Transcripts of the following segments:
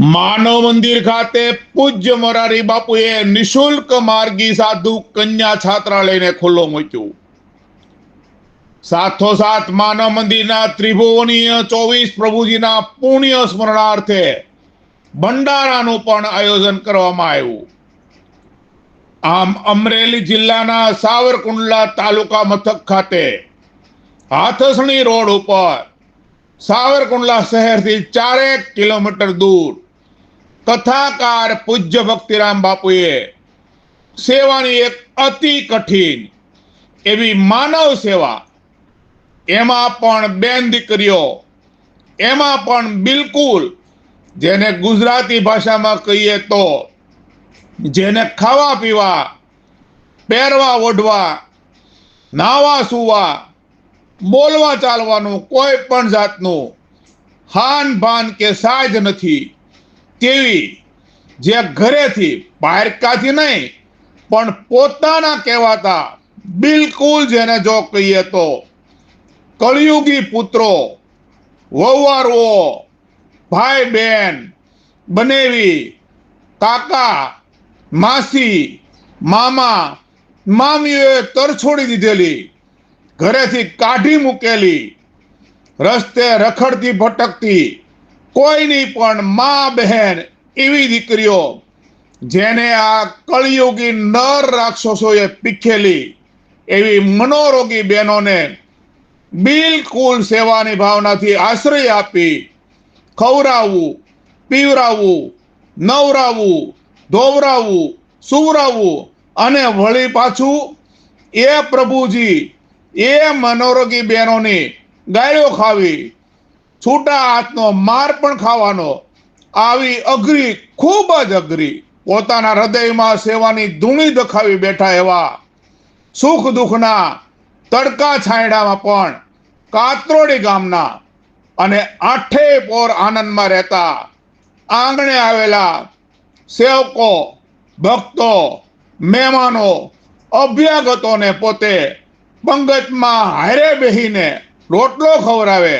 માનવ મંદિર ખાતે પૂજ્ય મોરારી બાપુએ નિશુલ્ક માર્ગી સાધુ કન્યા છાત્રાલયને ખુલ્લો મૂક્યું। સાથોસાથ માનવ મંદિરના ત્રિભુવનીય 24 પ્રભુજીના પુણ્ય સ્મરણાર્થે ભંડારાનું પણ આયોજન કરવામાં આવ્યું। આમ અમરેલી જિલ્લાના સાવરકુંડલા તાલુકા મથક ખાતે હાથસણી રોડ ઉપર સાવરકુંડલા શહેરથી 4 કિલોમીટર દૂર કથાકાર પૂજ્ય ભક્તિરામ બાપુએ સેવાની એક અતિ કઠિન એવી માનવ સેવા, એમાં પણ બેન દીકરીઓ, એમાં પણ બિલકુલ જેને ગુજરાતી ભાષામાં કહીએ તો જેને ખાવા પીવા, પહેરવા ઓઢવા, નાવા સુવા, બોલવા ચાલવાનું કોઈ પણ જાતનું હાન ભાન કે સાજ નથી તેવી, જે ઘરેથી પારકાથી નહીં પણ પોતાના કહેવાતા બિલકુલ જેને જો કહીએ તો કળિયુગી પુત્રો, વહુવારુઓ, ભાઈ બહેન, બનેવી, કાકા, માસી, મામા, મામીઓએ તરછોડી દીધેલી, ઘરેથી કાઢી મૂકેલી, રસ્તે રખડતી ભટકતી કોઈની પણ મા બહેન એવી દીકરીઓ જેને આ કળિયુગી નર રાક્ષસોએ પીખેલી એવી મનોરોગી બહેનોને બિલકુલ સેવાની ભાવનાથી આશ્રય આપી ખવડાવવું, પીવરાવવું, નવરાવવું, ધોવરાવવું, સુવરાવવું અને વળી પાછું એ પ્રભુજી એ મનોરોગી બહેનોની ગાયો ખાવી, છૂટા હાથનો માર પણ ખાવાનો, આવી અઘરી, ખૂબ જ અઘરી, પોતાના હૃદયમાં સેવાની ધૂણી દખાવી બેઠા એવા સુખ દુઃખના તડકા છાંયડામાં પણ કાતરોડી ગામના અને આઠે પોર આનંદમાં રહેતા આંગણે આવેલા સેવકો, ભક્તો, મહેમાનો, અભ્યાગતોને પોતે પંગતમાં હારે બેહીને રોટલો ખવડાવે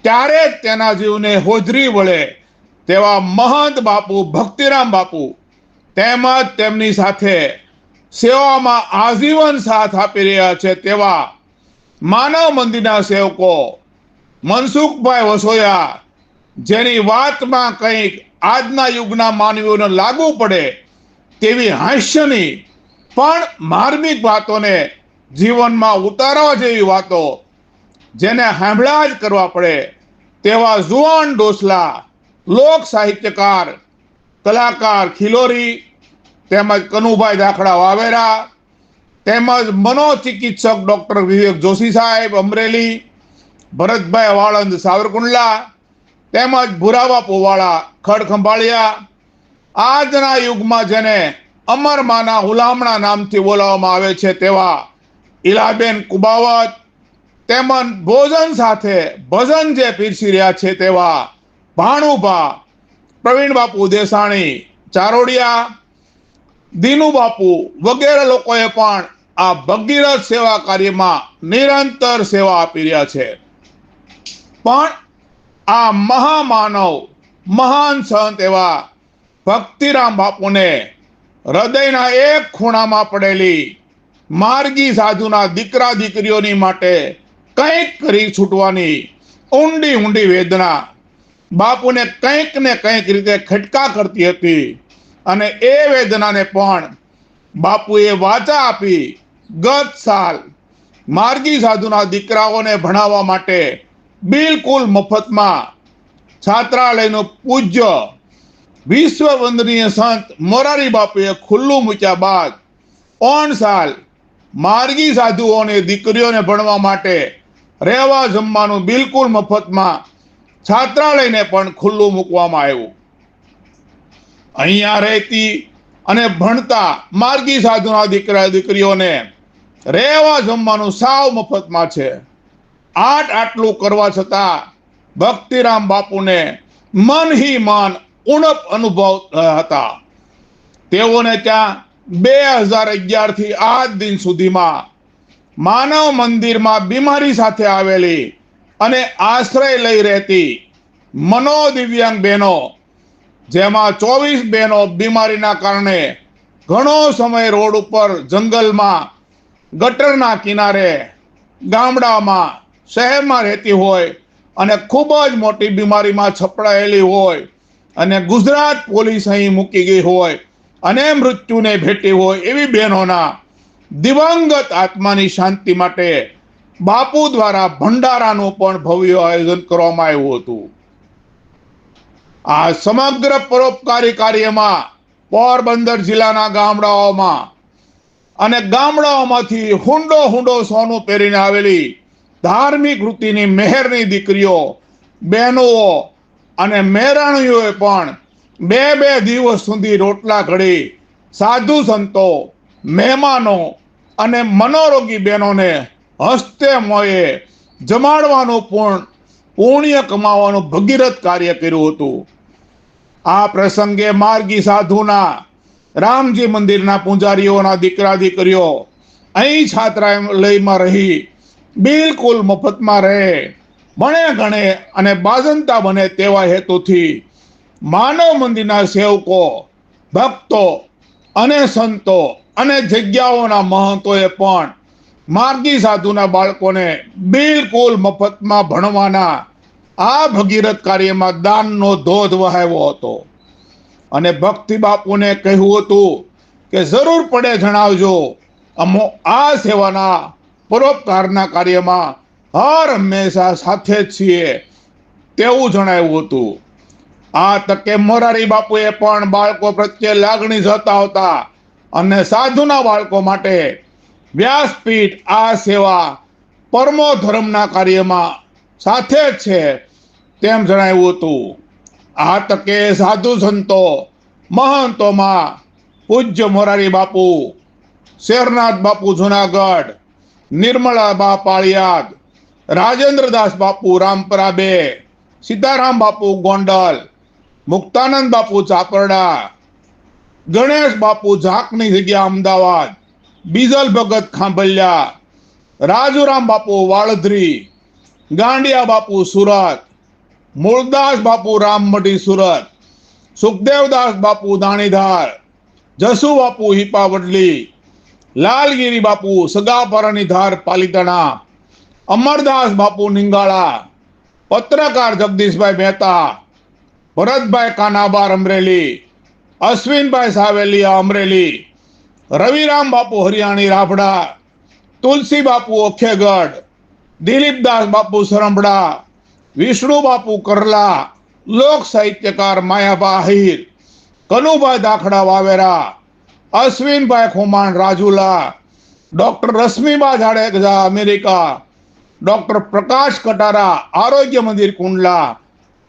ત્યારે જ તેના જીવને હોજરી વળે તેવા મહંત બાપુ ભક્તિરામ બાપુ તેમજ તેમની સાથે સેવામાં આજીવન સાથ આપી રહ્યા છે તેવા માનવ મંદિરના સેવકો મનસુખભાઈ વસોયા, જેની વાતમાં કંઈક આજના યુગના માનવીઓને લાગુ પડે તેવી હાસ્યની પણ માર્મિક વાતોને જીવનમાં ઉતારવા જેવી વાતો જેને સાંભળ્યા જ કરવા પડે તેવા જુવાન ડોસલા લોક સાહિત્યકાર, કલાકાર ખિલોરી, તેમજ કનુભાઈ દાખલા વાવેરા, તેમજ મનોચિકિત્સક ડોક્ટર વિવેક જોશી સાહેબ અમરેલી, ભરતભાઈ વાળંદ સાવરકુંડલા, તેમજ ભુરાબાપુ વાળા ખડખંભાળિયા, આજના યુગમાં જેને અમરમાના હુલામણા નામથી બોલાવવામાં આવે છે તેવા ઈલાબેન કુબાવત, તેમજ ભોજન સાથે ભજન જે પીરસી રહ્યા છે તેવા ભાણુભા, પ્રવીણ બાપુ દેસાણી ચારોડિયા, દીનુ બાપુ વગેરે લોકોએ પણ આ ભગીરથ સેવા કાર્યમાં નિરંતર સેવા આપી રહ્યા છે। પણ આ મહામાનવ, મહાન સંત એવા ભક્તિરામ બાપુને હૃદયના એક ખૂણામાં પડેલી માર્ગી સાધુના દીકરા દીકરીઓની માટે કંઈક કરી છૂટવાની ઊંડી ઊંડી વેદના બાપુને કંઈક ને કંઈક રીતે ખટકા કરતી હતી અને એ વેદનાને પણ બાપુએ વાચા આપી ગત સાલ માર્ગી સાધુના દીકરાઓને ભણાવવા માટે બિલકુલ મફતમાં છાત્રાલયનું પૂજ્ય વિશ્વ વંદનીય સંત મોરારી બાપુએ ખુલ્લું મૂક્યા બાદ 3 સાલ માર્ગી સાધુઓને દીકરીઓને ભણવા માટે રહેવા જમવાનું બિલકુલ મફતમાં છાત્રાલયને પણ ખુલ્લું મૂકવામાં આવ્યું। અહીંયા રહેતી અને ભણતા માર્ગી સાધુના દીકરા દીકરીઓને રહેવા જમવાનું સાવ મફતમાં છે। આટલું કરવા છતાં ભક્તિરામ બાપુને મન હી મન ઉણપ અનુભવ હતા। તેઓને ત્યાં 2011 થી આજ દિન સુધીમાં માનવ મંદિરમાં બીમારી સાથે આવેલી અને આશ્રય લઈ રહેતી મનોદિવ્યાંગ બહેનો જેમાં 24 બહેનો બીમારીના કારણે ઘણો સમય રોડ ઉપર, જંગલમાં, ગટરના કિનારે, ગામડામાં, શહેરમાં રહેતી હોય અને ખૂબ જ મોટી બીમારીમાં છપડાયેલી હોય અને ગુજરાત પોલીસ અહીં મૂકી ગઈ હોય અને મૃત્યુને ભેટી હોય એવી બહેનોના દિવંગત આત્માની શાંતિ માટે બાપુ દ્વારા ભંડારાનું પણ ભવ્ય આયોજન કરવામાં આવ્યું હતું. આ સમગ્ર પરોપકારી કાર્યમાં પોરબંદર જિલ્લાના ગામડાઓમાં અને ગામડાઓમાંથી હુંડો સોનું પહેરીને આવેલી ધાર્મિક વૃત્તિની મહેરની દીકરીઓ, બહેનો અને મહેરાણીઓએ પણ બે દિવસ સુધી રોટલા ઘડી સાધુ સંતો, મહેમાનો અને મનોરોગી બહેનોને હસ્તે મોયે જમાડવાનું પુણ્ય કમાવાનું ભગીરથ કાર્ય કર્યું હતું. આ પ્રસંગે માર્ગી સાધુના રામજી મંદિરના પૂજારીઓના દીકરા દીકરીઓ અહીં છાત્રાલયમાં રહી બિલકુલ મફતમાં રહે, ભણે ગણે અને બાજંતા બને તેવા હેતુથી માનવ મંદિરના સેવકો, ભક્તો અને સંતો અને જગ્યાઓના મહંતોએ પણ માર્ગી સાધુના બાળકોને બિલકુલ મફતમાં ભણવાના આ ભગીરથ કાર્યમાં દાનનો ધોધ વહાવ્યો હતો. અને ભક્તિ બાપુને કહ્યું હતું કે જરૂર પડે જણાવજો, અમો આ સેવાના પરોપકારના કાર્યમાં હર હંમેશા સાથે જ છીએ તેવું જણાવ્યું હતું. આ તકે મોરારી બાપુએ પણ બાળકો પ્રત્યે લાગણી જતાવતા અને સાધુના બાળકો માટે વ્યાસપીઠ આ સેવા પરમો ધર્મના કાર્યમાં સાથે જ છે તેમ જણાવ્યું હતું. આ તકે સાધુ સંતો મહંતોમાં પૂજ્ય મોરારી બાપુ, શેરનાથ બાપુ જુનાગઢ, નિર્મળા બા પાળિયાદ, રાજેન્દ્રદાસ બાપુ રામપરા 2, સીતારામ બાપુ ગોંડલ, મુક્તાનંદ બાપુ ચાપરડા, ગણેશ બાપુ ઝાકની જગ્યા અમદાવાદ, બીજલ ભગત ખાંભલિયા, રાજુરામ બાપુ વાળધરી, ગાંડિયા બાપુ સુરત, મૂળદાસ બાપુ રામમઢી સુરત, સુખદેવદાસ બાપુ દાણીધાર, જસુ બાપુ હિપાવડલી, લાલગીરી બાપુ સગાપરાની ધાર પાલીતાણા, અમરદાસ બાપુ નિંગાળા, પત્રકાર જગદીશભાઈ મહેતા, ભરતભાઈ કાનાબાર અમરેલી, અશ્વિનભાઈ સાવેલિયા અમરેલી, રવિરામ બાપુ હરિયાણી રાભડા, તુલસી બાપુ ઓખેગઢ, દિલીપદાસ બાપુ સરંભડા, વિષ્ણુ બાપુ કરલા, લોક સાહિત્યકાર Mayaba Ahir, Kanubhai Dakhda Vavera, Ashwinbhai Khoman Rajula, doctor Rashmiba Jadeja America, doctor Prakash Katara આરોગ્ય મંદિર કુંડલા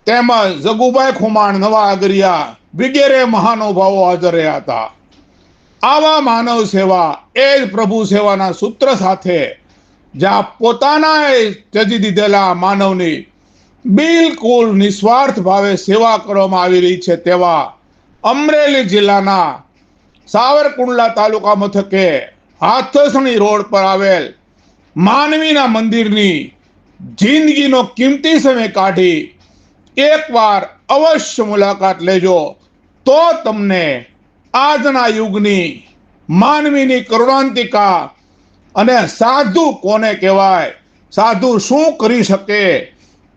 તેમજ જગુભાઈ ખુમાણ નવા આગરિયા વગેરે મહાનુભાવો હાજર રહ્યા હતા. આવા માનવ સેવા એ જ પ્રભુ સેવાના સૂત્ર સાથે જ્યાં પોતાના ત્યજી દીધેલા માનવની બિલકુલ નિસ્વાર્થ ભાવે સેવા કરવામાં આવી રહી છે તેવા અમરેલી જિલ્લાના સાવરકુંડલા તાલુકા મથકે હાથસણી રોડ પર આવેલ માનવીના મંદિરની જિંદગીનો કિંમતી સમય કાઢી એકવાર અવશ્ય મુલાકાત લેજો તો તમને આજના યુગની માનવીની કરુણાંતિકા અને સાધુ કોને કહેવાય, સાધુ શું કરી શકે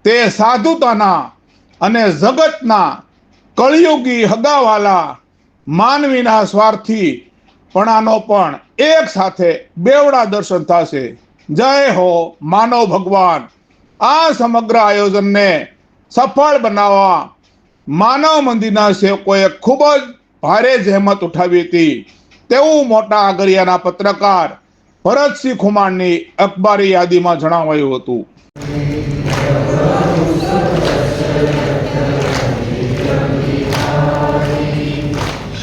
તે સાધુતાના અને જગતના કળિયુગી હગાવાલા માનવીના સ્વાર્થી પણાનો પણ એક સાથે બેવડા દર્શન થશે. જય હો માનવ ભગવાન. આ સમગ્ર આયોજનને સફળ બનાવવા માનવ મંદિરના સેવકોએ ખૂબ જ ભારે જહેમત ઉઠાવી હતી તેવું મોટા આગરિયાના પત્રકાર ભરતસિંહ ખુમાણની અખબારી યાદીમાં જણાવાયું હતું.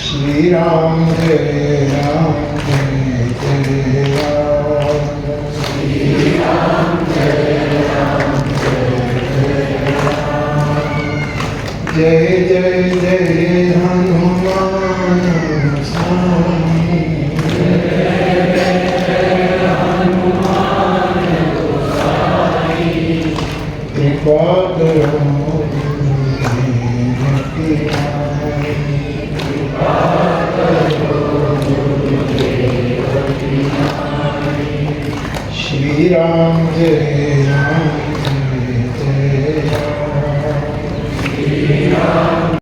શ્રી રામ જય રામ શ્રી રામ જય રામ જય જય જય હનુમાન સ્વામી કૃપા કરો શ્રી રામ જય રામ જય જય રામ.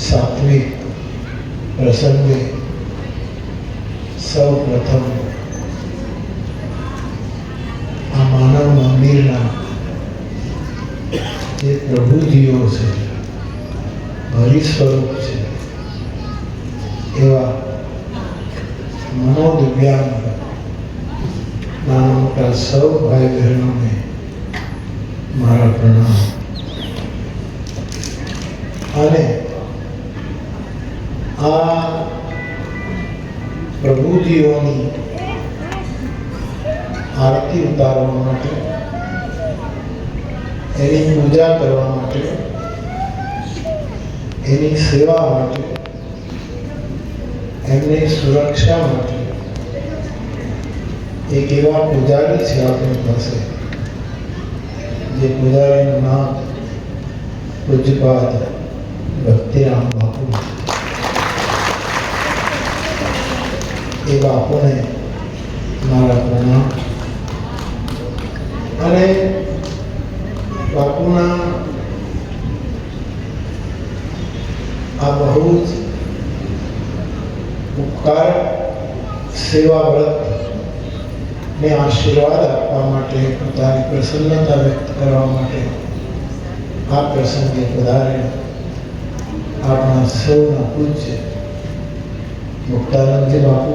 સાત્વિક પ્રસંગે સૌ પ્રથમ આ માનવ મંદિરના જે પ્રભુજીઓ છે, હરિ સ્વરૂપ છે, એવા મનોદિવ્યાંગ નાના મોટા સૌ ભાઈ બહેનોને મારા પ્રણામ. અને આ પ્રભુજીઓની આરતી ઉતારવા માટે, એની પૂજા કરવા માટે, એની સેવા માટે, એમની સુરક્ષા માટે એક એવા પૂજારી છે આપણી પાસે, જે પૂજારીનું નામ પૂજ્યપાદ ભક્તિરામ બાપુ. એ બાપુને મારા પ્રણામ. અને બાપુના આ બહુ જ ઉપકાર સેવા વ્રત ને આશીર્વાદ આપવા માટે, પોતાની પ્રસન્નતા વ્યક્ત કરવા માટે આ પ્રસંગે પધારેલા આપણા સૌના પૂજ્ય મુક્તાનંદજી બાપુ,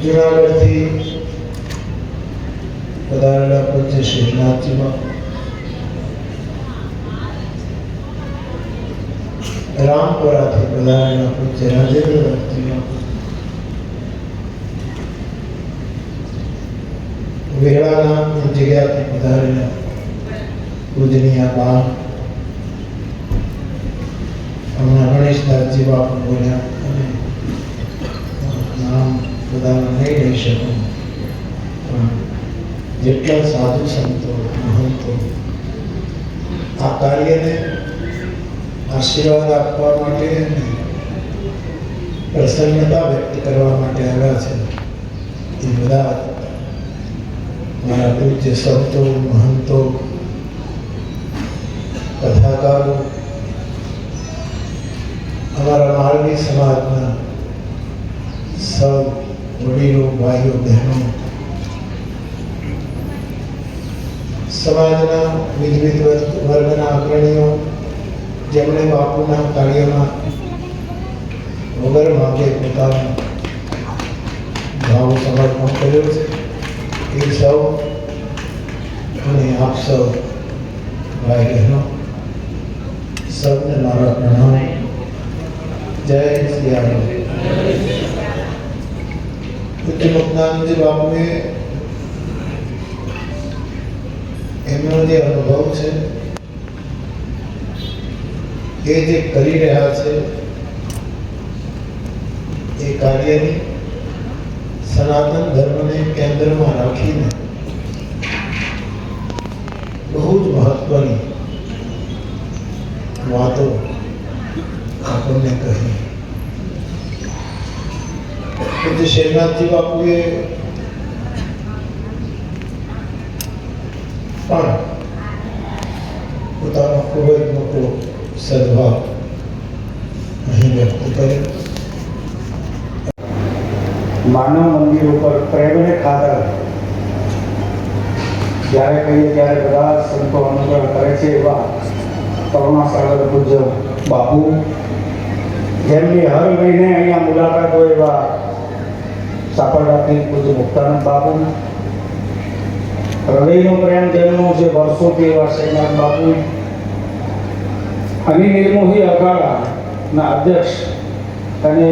જુનાગઢથી પધારેલા પૂજ્ય શ્રીનાથજી બાપુ, રામપુરાથી પધારેલા પૂજ્ય રાજેન્દ્રજી બાપુ, વેળાનાથની જગ્યાથી પધારેલા પૂજનીય બા, હમણાં ગણેશદાસજી બાપુ બોલ્યા અને નામ બધાના નહીં લઈ શકું, પણ જેટલા સાધુ સંતો મહંતો આ કાર્યને આશીર્વાદ આપવા માટે અને પ્રસન્નતા વ્યક્ત કરવા માટે આવ્યા છે, એ બધા મારા પૂજ્ય સંતો મહંતો, કથાકારો, અમારા મારવી સમાજના સૌ વડીલો, ભાઈઓ, બહેનો, સમાજના વિવિધ વર્ગના અગ્રણીઓ, જેમણે બાપુના કાર્યમાં વગર માંગે પોતાનો ભાવ સમર્પણ કર્યો છે, એ સૌ અને આપ સૌ ભાઈ બહેનો, સૌને મારા પ્રણામ. જય શ્રી રામ. પૂજ્ય મુક્તાનંદજી બાપુએ એમનો જે અનુભવ છે, એ જે કરી રહ્યા છે, એ કાર્યની સનાતન ધર્મને કેન્દ્રમાં રાખીને બહુ જ મહત્વની વાતો આપણને કહી. પૂજ્ય શ્રીનાથજી બાપુએ પણ પોતાનો ખૂબ જ મોટો સદભાવ અહીં વ્યક્ત કર્યો. માનવ મંદિર ઉપર પ્રેમને ખાતર જ્યારે કહીએ ત્યારે બધા સંતો અનુગ્રહ કરે છે, એવા કરુણાસાગર પૂજ્ય બાપુ, જેમની હર મહિને અહીંયા મુલાકાત હોય એવા સાપરડાથી પૂજ્ય મુક્તાનંદ બાપુ, હૃદયનો પ્રેમ જેમનો છે વર્ષોથી એવા શ્રીનાથ બાપુ, અને નિર્મોહી અખાડાના અધ્યક્ષ અને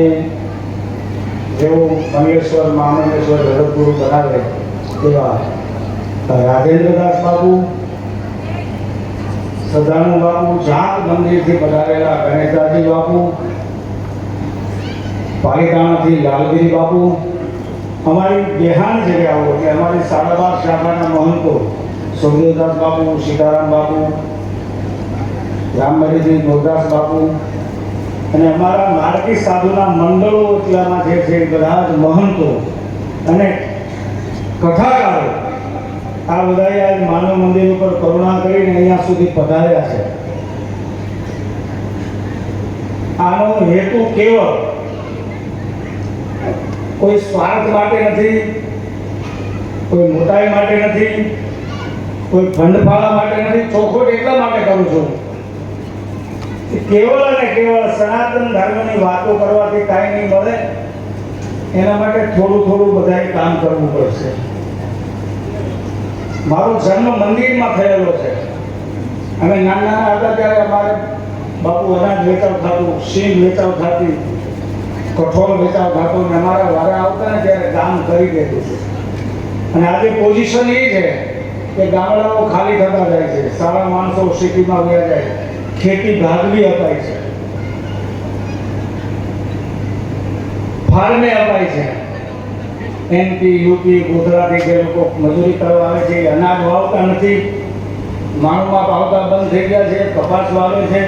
જેઓ મંગેશ્વર મહામંગેશ્વર જગતગુરુ બનાવે એવા રાજેન્દ્રદાસ બાપુ, સદાનુ બાપુ, જાત મંદિરથી પધારેલા ગણેશદાસજી બાપુ, પાલિતાણાથી લાલગીરી બાપુ, અમારી બેહાની જગ્યાઓ એટલે અમારી સાડાબાર શાખાના મહંતો સુખદેવદાસ બાપુ, સીતારામ બાપુ, રામબરીથી નોરદાસ બાપુ અને અમારા માર્ગી સાધુના મંડળો એટલામાં જે છે એ બધા જ મહંતો અને કથાકારો આ બધાએ આજ માનવ મંદિર ઉપર કરુણા કરીને અહીંયા સુધી પધાર્યા છે. આનો હેતુ કેવળ કોઈ સ્વાર્થ માટે નથી, કોઈ મોટાઈ માટે નથી, કોઈ ફંડફાળા માટે નથી. ચોખવટ એટલા માટે કરું છું કે કેવળ અને કેવળ સનાતન ધર્મની વાતો કરવાથી કાંઈ નહીં મળે. એના માટે થોડું થોડું બધાએ કામ કરવું પડશે. મારો જન્મ મંદિરમાં થયેલો છે. અમે નાના હતા ત્યારે અમારે બાપુ અનાજ વેચાવ થતું, સિંગ વેચાવ થતી, કઠોળ વેચાવ થતો, અને અમારા વારા આવતા ને ત્યારે કામ કરી દેતું છે. અને આજે પોઝિશન એ છે કે ગામડાઓ ખાલી થતા જાય છે, સારા માણસો સિટીમાં વયા જાય, ખેતી ભાગવી અપાય છે, ફાર્મે અપાય છે. એમપી, યુપી, ગુજરાતી જે લોકો મજૂરી કરવા આવે છે એ અનાજ વાવતા નથી, માણમાં પાવતા બંધ થઈ ગયા છે, કપાસ વાવે છે.